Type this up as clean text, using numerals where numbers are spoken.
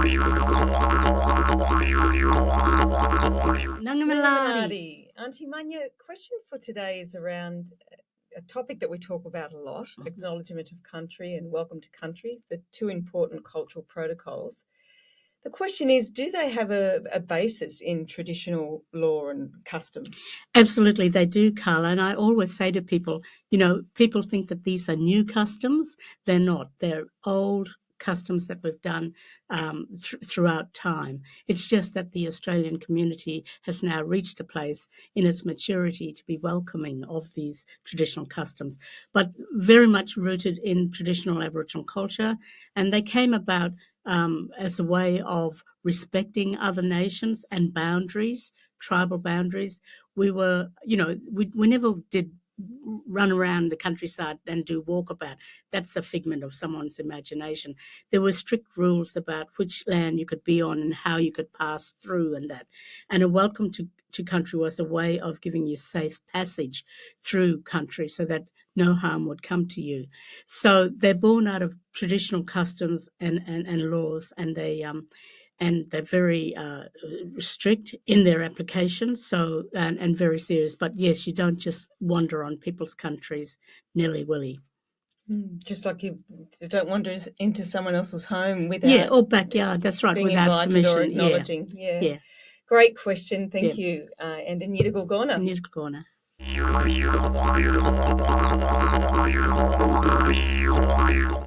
Nangamalari. Nangamalari. Aunty Munya, question for today is around a topic that we talk about a lot, acknowledgement of country and welcome to country, the two important cultural protocols. The question is, do they have a basis in traditional law and custom? Absolutely, they do, Carla. And I always say to people, people think that these are new customs. They're not. They're old customs that we've done throughout time. It's just that the Australian community has now reached a place in its maturity to be welcoming of these traditional customs, but very much rooted in traditional Aboriginal culture. And they came about as a way of respecting other nations and boundaries, tribal boundaries. We were, we never did run around the countryside and do walkabout. That's a figment of someone's imagination. There were strict rules about which land you could be on and how you could pass through and that. And a welcome to country was a way of giving you safe passage through country so that no harm would come to you. So they're born out of traditional customs and laws, and they're very strict in their application, so and very serious. But yes, you don't just wander on people's countries nilly-willy. Just like you don't wander into someone else's home without or backyard. That's right, being without invited permission. or acknowledging. Yeah. Great question. Thank you. And in Ridicule Corner.